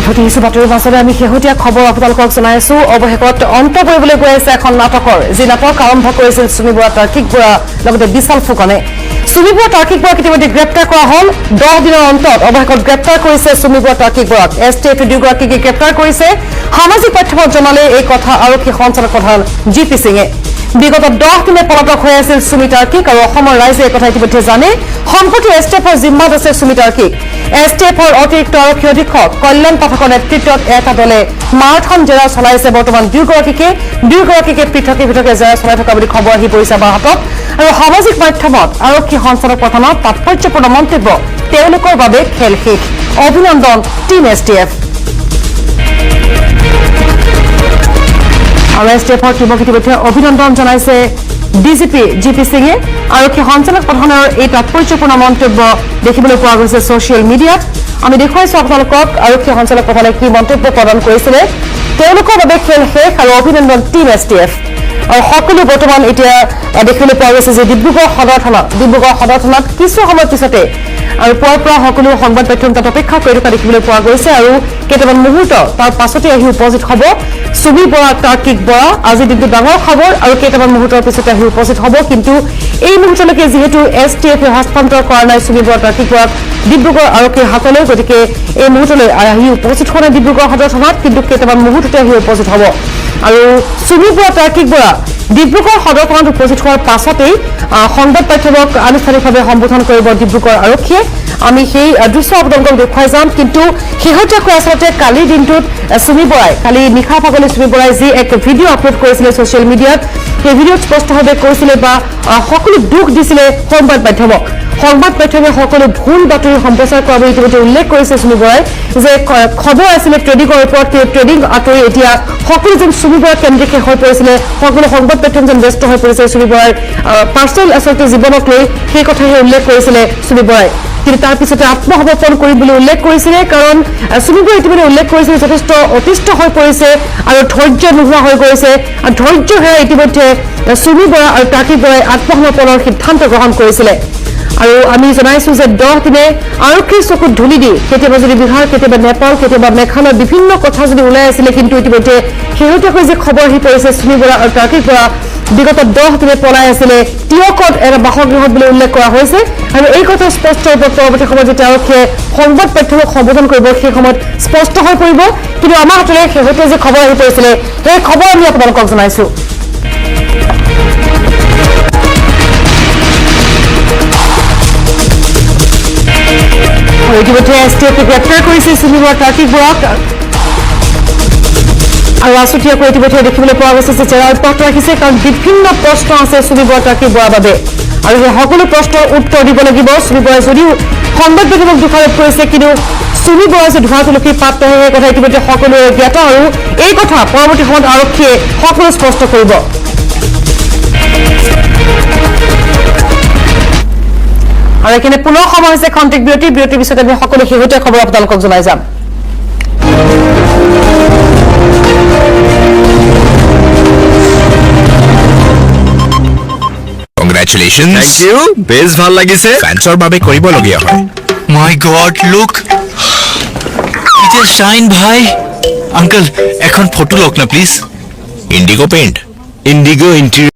উভতি আহিছোঁ বাতৰিৰ মাজতে আমি শেহতীয়া খবৰ আপোনালোকক জনাইছোঁ। অৱশেষত অন্ত পৰিবলৈ গৈ আছে এখন নাটকৰ, যি নাটক আৰম্ভ কৰিছিল চুমি বৰা, তাৰ্কিক বৰা লগতে বিশাল ফুকনে। চুমি বৰা, তাৰ্কিক বৰাক ইতিমধ্যে গ্ৰেপ্তাৰ কৰা হ'ল। 10 দিনৰ অন্তত অৱশেষত গ্ৰেপ্তাৰ কৰিছে চুমি বৰা, তাৰ্কিক বৰাক। STF দুয়োগৰাকীক গ্ৰেপ্তাৰ কৰিছে। সামাজিক মাধ্যমত জনালে এই কথা আৰক্ষী সঞ্চালক প্ৰধান GP সিঙে। বিগত 10 দিনে পলাতক হৈ আছিল চুমি তাৰ্কিক আৰু অসমৰ ৰাইজে এই কথা ইতিমধ্যে জানে। সম্প্ৰতি STFৰ জিম্মাত আছে চুমি তাৰ্কিক। STFৰ অতিৰিক্ত আৰক্ষী অধীক্ষক কল্যাণ পাঠকৰ নেতৃত্বত এটা দলে মাৰাথন জেৰা চলাইছে। বৰ্তমান দুয়োগৰাকীকে পৃথকে পৃথকে জেৰা চলাই থকা বুলি খবৰ আহি পৰিছে আমাৰ হাতত। আৰু সামাজিক মাধ্যমত আৰক্ষী সঞ্চালক প্ৰধানৰ তাৎপৰ্যপূৰ্ণ মন্তব্য, তেওঁলোকৰ বাবে খেল শেষ। অভিনন্দন টিম STF। আৰু STFৰ টিমক ইতিমধ্যে অভিনন্দন জনাইছে DGP GP সিঙে। আৰক্ষী সঞ্চালক প্ৰধানৰ এই তাৎপৰ্যপূৰ্ণ মন্তব্য দেখিবলৈ পোৱা গৈছে ছচিয়েল মিডিয়াত। আমি দেখুৱাইছোঁ আপোনালোকক আৰক্ষী সঞ্চালক প্ৰধানে কি মন্তব্য প্ৰদান কৰিছিলে। তেওঁলোকৰ বাবে খেল শেষ আৰু অভিনন্দন টিম STF। আৰু সকলো বৰ্তমান এতিয়া দেখিবলৈ পোৱা গৈছে যে ডিব্ৰুগড় সদৰ থানাত কিছু সময়ৰ পিছতে আৰু পুৱাৰ পৰা সকলো সংবাদ মাধ্যম তাত অপেক্ষা কৰি থকা দেখিবলৈ পোৱা গৈছে। আৰু কেইটামান মুহূৰ্ত তাৰ পাছতে আহি উপস্থিত হ'ব চুমি বৰা, তাৰ্কিক বৰা। আজিৰ দিনটো ডাঙৰ খবৰ আৰু কেইটামান মুহূৰ্তৰ পিছতে আহি উপস্থিত হ'ব। কিন্তু এই মুহূৰ্তলৈকে যিহেতু STF হস্তান্তৰ কৰা নাই চুমি বৰা, তাৰ্কিক বৰাক ডিব্ৰুগড় আৰক্ষীৰ হাতলৈ, গতিকে এই মুহূৰ্তলৈ আহি উপস্থিত হোৱা নাই ডিব্ৰুগড় সদৰ থানাত, কিন্তু কেইটামান মুহূৰ্ততে আহি উপস্থিত হ'ব। আৰু চুমি বৰা, তাৰ্কিক বৰা ডিব্ৰুগড় সদৰ থানাত উপস্থিত হোৱাৰ পাছতেই সংবাদ মাধ্যমক আনুষ্ঠানিকভাৱে সম্বোধন কৰিব ডিব্ৰুগড় আৰক্ষীয়ে। আমি সেই দৃশ্য আপোনালোকক দেখুৱাই যাম। কিন্তু শেহতীয়াকৈ আচলতে কালিৰ দিনটোত কালি নিশা ভাগলৈ চুমি বৰাই যি এক ভিডিঅ' আপলোড কৰিছিলে ছচিয়েল মিডিয়াত, সেই ভিডিঅ'ত স্পষ্টভাৱে কৈছিলে বা সকলো দুখ দিছিলে সংবাদ মাধ্যমে সকলো ভুল বাতৰি সম্প্ৰচাৰ কৰা বুলি ইতিমধ্যে উল্লেখ কৰিছে চুমি বৰাই, যে খবৰ আছিলে ট্ৰেডিঙৰ ওপৰত, ট্ৰেডিং আঁতৰি এতিয়া সকলো যেন চুমি বৰা কেন্দ্ৰিক হৈ পৰিছিলে, সকলো সংবাদ মাধ্যম যেন ব্যস্ত হৈ পৰিছে চুমি বৰাৰ পাৰ্চনেল আচলতে জীৱনক লৈ, সেই কথাহে উল্লেখ কৰিছিলে চুমি বৰাই। কিন্তু তাৰ পিছতে আত্মসমৰ্পণ কৰিম বুলি উল্লেখ কৰিছিলে, কাৰণ চুমি বৰাই ইতিমধ্যে উল্লেখ কৰিছিল যথেষ্ট অতিষ্ঠ হৈ পৰিছে আৰু ধৈৰ্য নোহোৱা হৈ গৈছে। আৰু ধৈৰ্য হেৰাই ইতিমধ্যে চুমি বৰা আৰু তাৰ্কিক বৰাই আত্মসমৰ্পণৰ সিদ্ধান্ত গ্ৰহণ কৰিছিলে। আৰু আমি জনাইছোঁ যে 10 দিনে আৰক্ষীৰ চকুত ধূলি দি কেতিয়াবা যদি বিহাৰ, কেতিয়াবা নেপাল, কেতিয়াবা মেঘালয় বিভিন্ন কথা যদি ওলাই আছিলে, কিন্তু ইতিমধ্যে শেহতীয়াকৈ যে খবৰ আহি পৰিছে চুমি বৰা আৰু তাৰ্কিক বৰা বিগত 10 দিনে পলাই আছিলে টিয়কত এটা বাসগৃহত বুলি উল্লেখ কৰা হৈছে। আৰু এই কথা স্পষ্ট হ'ব পৰৱৰ্তী সময়ত যেতিয়া আৰক্ষীয়ে সংবাদ মাধ্যমক সম্বোধন কৰিব, সেই সময়ত স্পষ্ট হৈ পৰিব। কিন্তু আমাৰ হাতলৈ শেহতীয়া যে খবৰ আহি পৰিছিলে, সেই খবৰ আমি আপোনালোকক জনাইছোঁ। ইতিমধ্যে STF গ্ৰেপ্তাৰ কৰিছে চুমি বৰা, তাৰ্কিক বৰাক। আৰু আছুতীয়াকৈ ইতিমধ্যে দেখিবলৈ পোৱা গৈছে যে জেৰা অব্যাহত ৰাখিছে, কাৰণ বিভিন্ন প্ৰশ্ন আছে চুমি বৰা, তাৰ্কিক বৰাৰ বাবে। আৰু সেই সকলো প্ৰশ্নৰ উত্তৰ দিব লাগিব চুমি বৰাই। যদিও সংবাদ মাধ্যমক দোষাৰোপ কৰিছে, কিন্তু চুমি বৰাই যে ধোঁৱা তুলসী পাত নহয়, সেই কথা ইতিমধ্যে সকলোৰে জ্ঞাত। আৰু এই কথা পৰৱৰ্তী সময়ত আৰক্ষীয়ে সকলো স্পষ্ট কৰিব। আৰু এইখিনি পুনৰ সময় হৈছে খন্তেক বিৰতিৰ পিছত আমি সকলো শেহতীয়া খবৰ আপোনালোকক জনাই যাম। Congratulations. Thank you. বেশ ভাল লাগিছে। ফ্যান্সৰ বাবে কৰিবলগীয়া হয়। My God, look. It is shine, bhai. Uncle, এখন ফটো লওক না please. Indigo paint, Indigo interior